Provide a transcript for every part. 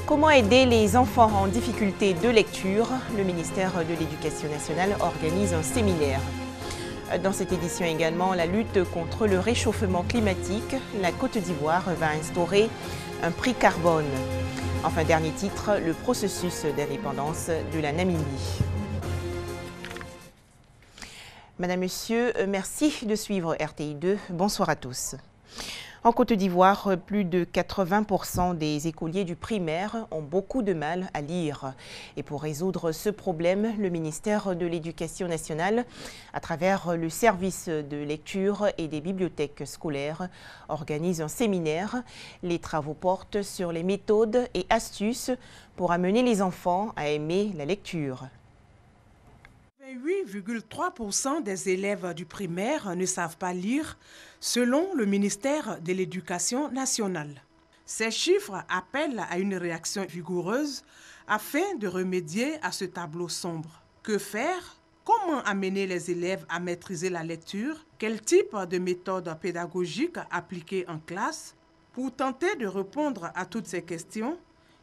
Comment aider les enfants en difficulté de lecture? Le ministère de l'Éducation nationale organise un séminaire. Dans cette édition également, la lutte contre le réchauffement climatique. La Côte d'Ivoire va instaurer un prix carbone. Enfin, dernier titre, le processus d'indépendance de la Namibie. Madame, Monsieur, merci de suivre RTI2. Bonsoir à tous. En Côte d'Ivoire, plus de 80% des écoliers du primaire ont beaucoup de mal à lire. Et pour résoudre ce problème, le ministère de l'Éducation nationale, à travers le service de lecture et des bibliothèques scolaires, organise un séminaire. Les travaux portent sur les méthodes et astuces pour amener les enfants à aimer la lecture. 8,3% des élèves du primaire ne savent pas lire, selon le ministère de l'Éducation nationale. Ces chiffres appellent à une réaction vigoureuse afin de remédier à ce tableau sombre. Que faire? Comment amener les élèves à maîtriser la lecture? Quel type de méthode pédagogique appliquer en classe? Pour tenter de répondre à toutes ces questions,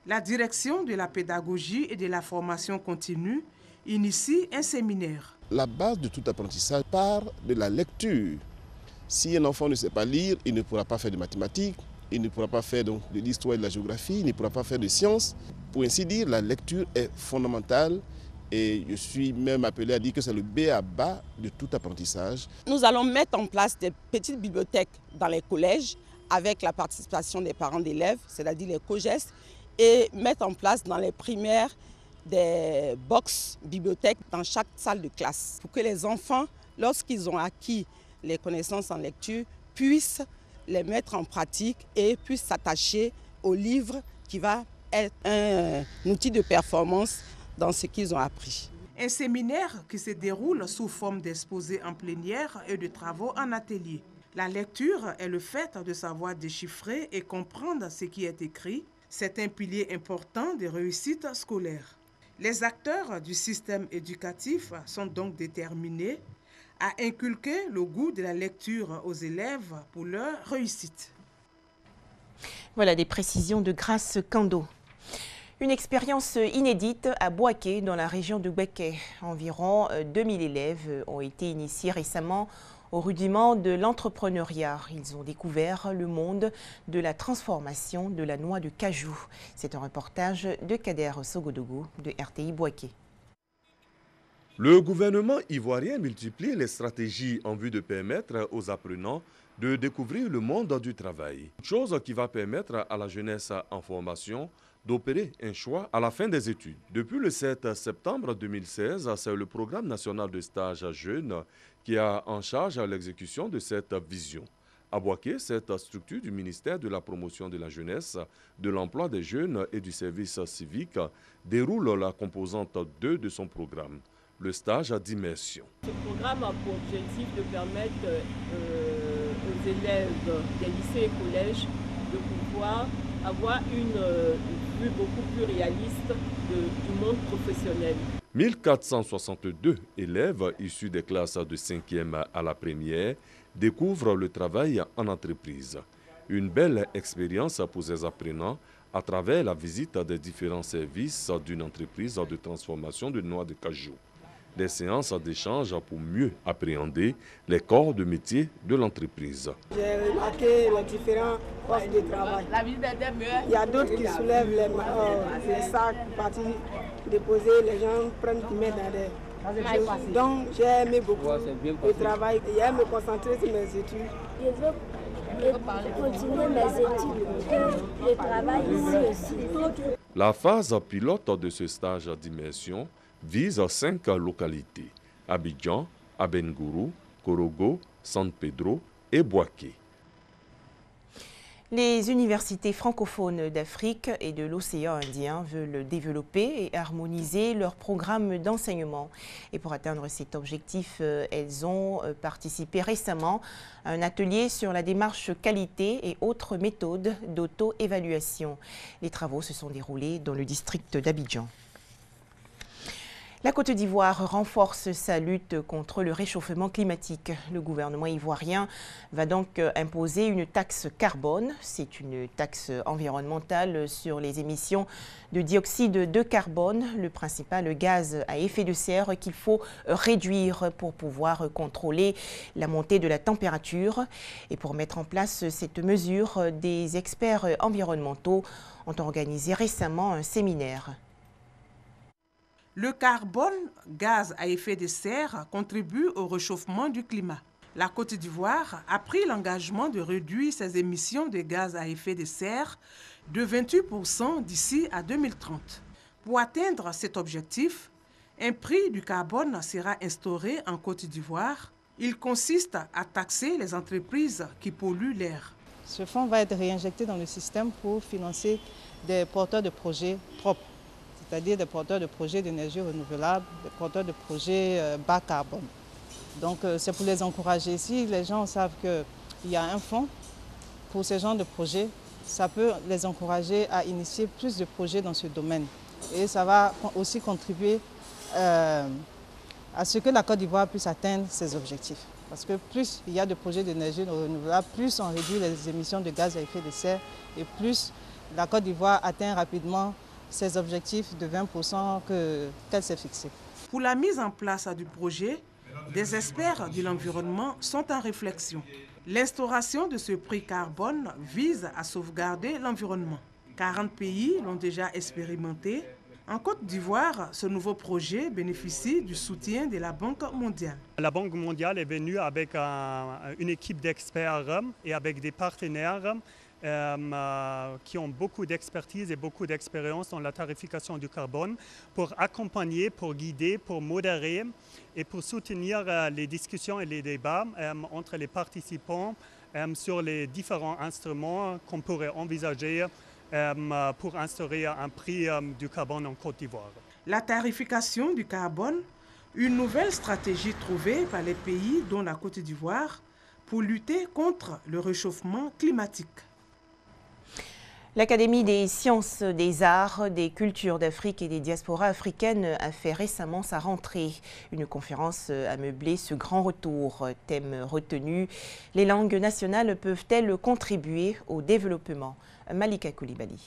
la direction de la pédagogie et de la formation continue initie un séminaire. La base de tout apprentissage part de la lecture. Si un enfant ne sait pas lire, il ne pourra pas faire de mathématiques, il ne pourra pas faire de l'histoire et de la géographie, il ne pourra pas faire de sciences. Pour ainsi dire, la lecture est fondamentale et je suis même appelé à dire que c'est le b.a.-ba de tout apprentissage. Nous allons mettre en place des petites bibliothèques dans les collèges avec la participation des parents d'élèves, c'est-à-dire les COGES, et mettre en place dans les primaires des box bibliothèques dans chaque salle de classe pour que les enfants, lorsqu'ils ont acquis les connaissances en lecture, puissent les mettre en pratique et puissent s'attacher au livre qui va être un outil de performance dans ce qu'ils ont appris. Un séminaire qui se déroule sous forme d'exposés en plénière et de travaux en atelier. La lecture est le fait de savoir déchiffrer et comprendre ce qui est écrit. C'est un pilier important de réussite scolaire. Les acteurs du système éducatif sont donc déterminés à inculquer le goût de la lecture aux élèves pour leur réussite. Voilà des précisions de Grace Kando. Une expérience inédite à Boaké, dans la région de Bouaké. Environ 2000 élèves ont été initiés récemment au rudiment de l'entrepreneuriat. Ils ont découvert le monde de la transformation de la noix de cajou. C'est un reportage de Kader Sogodougou de RTI Boaké. Le gouvernement ivoirien multiplie les stratégies en vue de permettre aux apprenants de découvrir le monde du travail. Chose qui va permettre à la jeunesse en formation d'opérer un choix à la fin des études. Depuis le 7 septembre 2016, c'est le programme national de stage jeunes qui a en charge l'exécution de cette vision. À Boaké, cette structure du ministère de la promotion de la jeunesse, de l'emploi des jeunes et du service civique déroule la composante 2 de son programme, le stage d'immersion. Ce programme a pour objectif de permettre aux élèves des lycées et collèges de pouvoir avoir une vue beaucoup plus réaliste du monde professionnel. 1462 élèves issus des classes de 5e à la première découvrent le travail en entreprise. Une belle expérience pour ces apprenants à travers la visite des différents services d'une entreprise de transformation de noix de cajou. Des séances d'échange pour mieux appréhender les corps de métier de l'entreprise. J'ai remarqué les différents postes de travail. Il y a d'autres qui soulèvent les sacs pour partir déposer, les gens prennent qui mettent dans des... Donc j'ai aimé beaucoup le travail et j'aime me concentrer sur mes études. Je veux continuer mes études et le travail ici aussi. La phase pilote de ce stage d'immersion vise 5 localités, Abidjan, Abengourou, Korogo, San Pedro et Boaké. Les universités francophones d'Afrique et de l'océan Indien veulent développer et harmoniser leurs programmes d'enseignement. Et pour atteindre cet objectif, elles ont participé récemment à un atelier sur la démarche qualité et autres méthodes d'auto-évaluation. Les travaux se sont déroulés dans le district d'Abidjan. La Côte d'Ivoire renforce sa lutte contre le réchauffement climatique. Le gouvernement ivoirien va donc imposer une taxe carbone. C'est une taxe environnementale sur les émissions de dioxyde de carbone, le principal gaz à effet de serre qu'il faut réduire pour pouvoir contrôler la montée de la température. Et pour mettre en place cette mesure, des experts environnementaux ont organisé récemment un séminaire. Le carbone, gaz à effet de serre, contribue au réchauffement du climat. La Côte d'Ivoire a pris l'engagement de réduire ses émissions de gaz à effet de serre de 28% d'ici à 2030. Pour atteindre cet objectif, un prix du carbone sera instauré en Côte d'Ivoire. Il consiste à taxer les entreprises qui polluent l'air. Ce fonds va être réinjecté dans le système pour financer des porteurs de projets propres, c'est-à-dire des porteurs de projets d'énergie renouvelable, des porteurs de projets bas carbone. Donc c'est pour les encourager. Si les gens savent qu'il y a un fonds pour ce genre de projet, ça peut les encourager à initier plus de projets dans ce domaine. Et ça va aussi contribuer à ce que la Côte d'Ivoire puisse atteindre ses objectifs. Parce que plus il y a de projets d'énergie renouvelable, plus on réduit les émissions de gaz à effet de serre et plus la Côte d'Ivoire atteint rapidement ses objectifs de 20% qu'elle s'est fixés. Pour la mise en place du projet, des experts de l'environnement sont en réflexion. L'instauration de ce prix carbone vise à sauvegarder l'environnement. 40 pays l'ont déjà expérimenté. En Côte d'Ivoire, ce nouveau projet bénéficie du soutien de la Banque mondiale. La Banque mondiale est venue avec une équipe d'experts et avec des partenaires qui ont beaucoup d'expertise et beaucoup d'expérience dans la tarification du carbone pour accompagner, pour guider, pour modérer et pour soutenir les discussions et les débats entre les participants sur les différents instruments qu'on pourrait envisager pour instaurer un prix du carbone en Côte d'Ivoire. La tarification du carbone, une nouvelle stratégie trouvée par les pays dont la Côte d'Ivoire pour lutter contre le réchauffement climatique. L'Académie des sciences, des arts, des cultures d'Afrique et des diasporas africaines a fait récemment sa rentrée. Une conférence a meublé ce grand retour. Thème retenu, les langues nationales peuvent-elles contribuer au développement? Malika Koulibaly.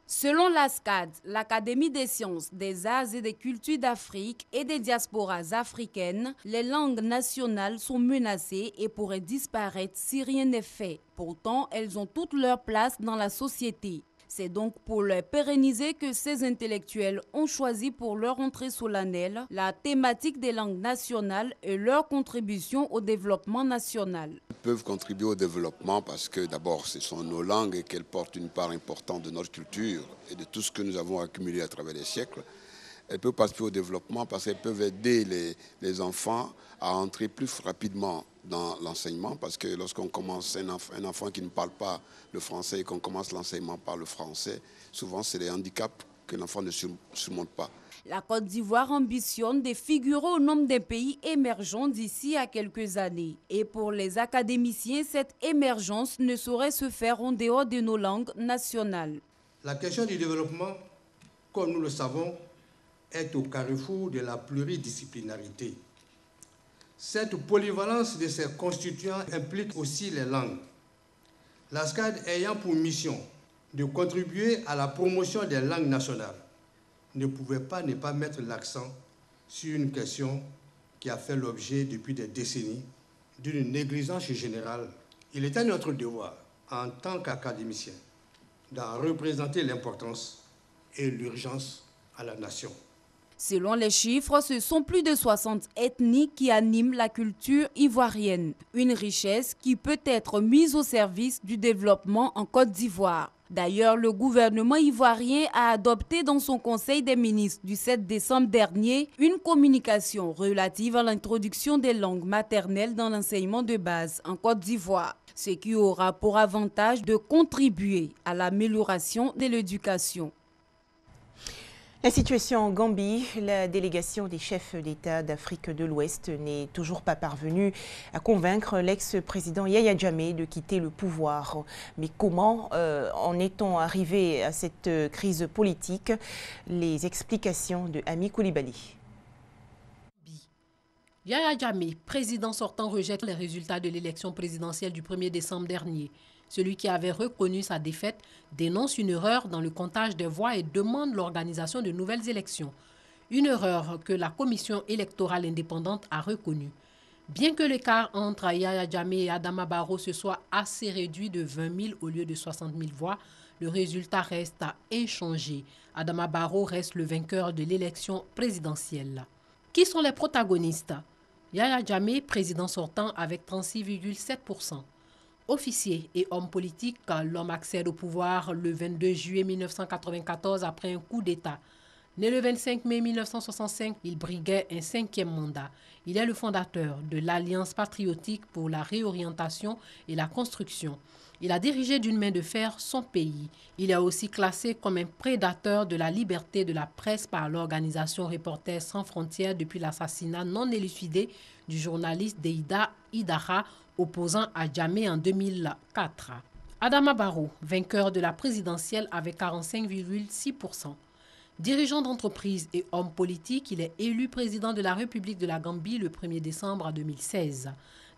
Selon l'ASCAD, l'Académie des sciences, des arts et des cultures d'Afrique et des diasporas africaines, les langues nationales sont menacées et pourraient disparaître si rien n'est fait. Pourtant, elles ont toute leur place dans la société. C'est donc pour les pérenniser que ces intellectuels ont choisi pour leur rentrée solennelle la thématique des langues nationales et leur contribution au développement national. Elles peuvent contribuer au développement parce que d'abord ce sont nos langues et qu'elles portent une part importante de notre culture et de tout ce que nous avons accumulé à travers les siècles. Elles peuvent participer au développement parce qu'elles peuvent aider les enfants à entrer plus rapidement dans l'enseignement, parce que lorsqu'on commence un enfant qui ne parle pas le français et qu'on commence l'enseignement par le français, souvent c'est des handicaps que l'enfant ne surmonte pas. La Côte d'Ivoire ambitionne de figurer au nombre des pays émergents d'ici à quelques années. Et pour les académiciens, cette émergence ne saurait se faire en dehors de nos langues nationales. La question du développement, comme nous le savons, est au carrefour de la pluridisciplinarité. Cette polyvalence de ses constituants implique aussi les langues. L'ASCAD ayant pour mission de contribuer à la promotion des langues nationales ne pouvait pas ne pas mettre l'accent sur une question qui a fait l'objet depuis des décennies d'une négligence générale. Il était notre devoir, en tant qu'académicien, d'en représenter l'importance et l'urgence à la nation. Selon les chiffres, ce sont plus de 60 ethnies qui animent la culture ivoirienne. Une richesse qui peut être mise au service du développement en Côte d'Ivoire. D'ailleurs, le gouvernement ivoirien a adopté dans son Conseil des ministres du 7 décembre dernier une communication relative à l'introduction des langues maternelles dans l'enseignement de base en Côte d'Ivoire, ce qui aura pour avantage de contribuer à l'amélioration de l'éducation. La situation en Gambie, la délégation des chefs d'État d'Afrique de l'Ouest n'est toujours pas parvenue à convaincre l'ex-président Yahya Jammeh de quitter le pouvoir. Mais comment en est-on arrivé à cette crise politique? Les explications de Ami Koulibaly. Yahya Jammeh, président sortant, rejette les résultats de l'élection présidentielle du 1er décembre dernier. Celui qui avait reconnu sa défaite dénonce une erreur dans le comptage des voix et demande l'organisation de nouvelles élections. Une erreur que la commission électorale indépendante a reconnue. Bien que l'écart entre Yahya Jammeh et Adama Barrow se soit assez réduit de 20 000 au lieu de 60 000 voix, le résultat reste inchangé. Adama Barrow reste le vainqueur de l'élection présidentielle. Qui sont les protagonistes? Yahya Jammeh, président sortant avec 36,7%. Officier et homme politique, l'homme accède au pouvoir le 22 juillet 1994 après un coup d'État. Né le 25 mai 1965, il briguait un 5e mandat. Il est le fondateur de l'Alliance patriotique pour la réorientation et la construction. Il a dirigé d'une main de fer son pays. Il est aussi classé comme un prédateur de la liberté de la presse par l'organisation Reporters sans frontières depuis l'assassinat non élucidé du journaliste Deïda Idara, opposant à Jammeh en 2004. Adama Barrow, vainqueur de la présidentielle avec 45,6%. Dirigeant d'entreprise et homme politique, il est élu président de la République de la Gambie le 1er décembre 2016.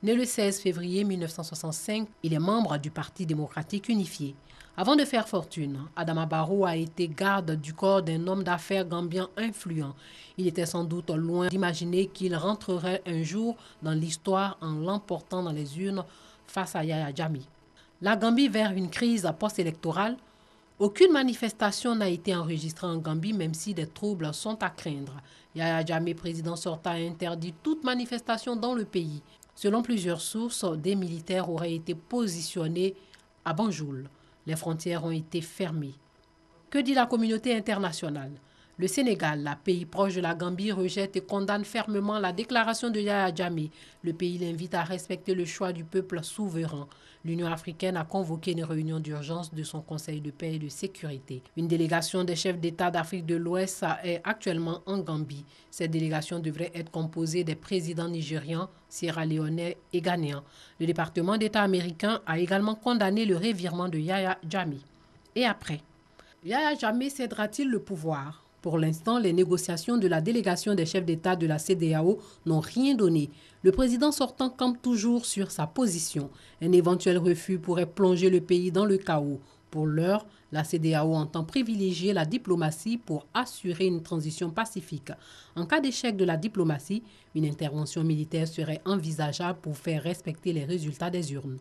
Né le 16 février 1965, il est membre du Parti démocratique unifié. Avant de faire fortune, Adama Barrow a été garde du corps d'un homme d'affaires gambien influent. Il était sans doute loin d'imaginer qu'il rentrerait un jour dans l'histoire en l'emportant dans les urnes face à Yahya Jammeh. La Gambie vers une crise post-électorale. Aucune manifestation n'a été enregistrée en Gambie, même si des troubles sont à craindre. Yahya Jammeh, président sortant, a interdit toute manifestation dans le pays. Selon plusieurs sources, des militaires auraient été positionnés à Banjul. Les frontières ont été fermées. Que dit la communauté internationale? Le Sénégal, la pays proche de la Gambie, rejette et condamne fermement la déclaration de Yahya Jammeh. Le pays l'invite à respecter le choix du peuple souverain. L'Union africaine a convoqué une réunion d'urgence de son Conseil de paix et de sécurité. Une délégation des chefs d'État d'Afrique de l'Ouest est actuellement en Gambie. Cette délégation devrait être composée des présidents nigérians, sierra-léonais et ghanéens. Le département d'État américain a également condamné le revirement de Yahya Jammeh. Et après, Yahya Jammeh cédera-t-il le pouvoir? Pour l'instant, les négociations de la délégation des chefs d'État de la CEDEAO n'ont rien donné. Le président sortant campe toujours sur sa position. Un éventuel refus pourrait plonger le pays dans le chaos. Pour l'heure, la CEDEAO entend privilégier la diplomatie pour assurer une transition pacifique. En cas d'échec de la diplomatie, une intervention militaire serait envisageable pour faire respecter les résultats des urnes.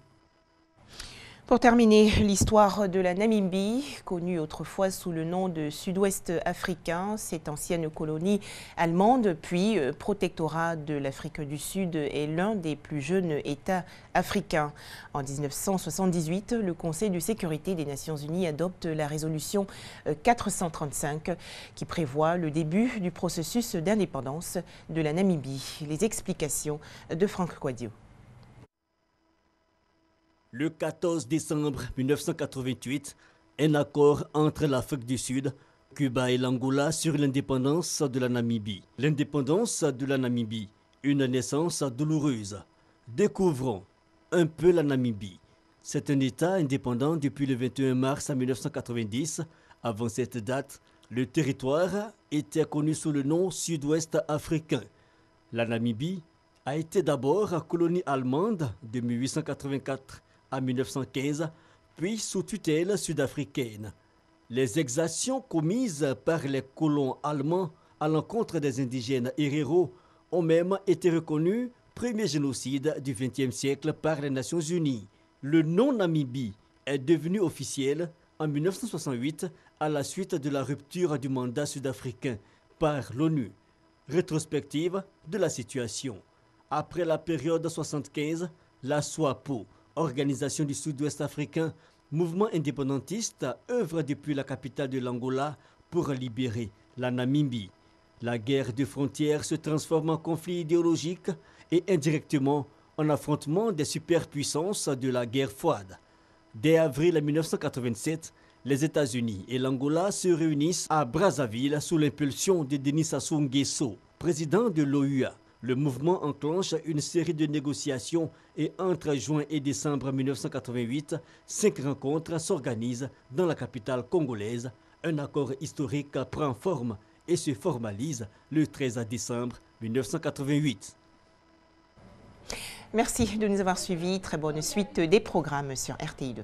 Pour terminer, l'histoire de la Namibie, connue autrefois sous le nom de Sud-Ouest africain, cette ancienne colonie allemande, puis protectorat de l'Afrique du Sud, est l'un des plus jeunes États africains. En 1978, le Conseil de sécurité des Nations Unies adopte la résolution 435 qui prévoit le début du processus d'indépendance de la Namibie. Les explications de Franck Quadio. Le 14 décembre 1988, un accord entre l'Afrique du Sud, Cuba et l'Angola sur l'indépendance de la Namibie. L'indépendance de la Namibie, une naissance douloureuse. Découvrons un peu la Namibie. C'est un État indépendant depuis le 21 mars 1990. Avant cette date, le territoire était connu sous le nom Sud-Ouest africain. La Namibie a été d'abord colonie allemande de 1884 à 1915, puis sous tutelle sud-africaine. Les exactions commises par les colons allemands à l'encontre des indigènes Herero ont même été reconnues premier génocide du XXe siècle par les Nations Unies. Le nom Namibie est devenu officiel en 1968 à la suite de la rupture du mandat sud-africain par l'ONU. Rétrospective de la situation. Après la période 75, la SWAPO, Organisation du Sud-Ouest africain, mouvement indépendantiste, œuvre depuis la capitale de l'Angola pour libérer la Namibie. La guerre de frontières se transforme en conflit idéologique et indirectement en affrontement des superpuissances de la guerre froide. Dès avril 1987, Les États-Unis et l'Angola se réunissent à Brazzaville sous l'impulsion de Denis Sassou Nguesso, président de l'OUA. Le mouvement enclenche une série de négociations et entre juin et décembre 1988, 5 rencontres s'organisent dans la capitale congolaise. Un accord historique prend forme et se formalise le 13 décembre 1988. Merci de nous avoir suivis. Très bonne suite des programmes sur RTI2.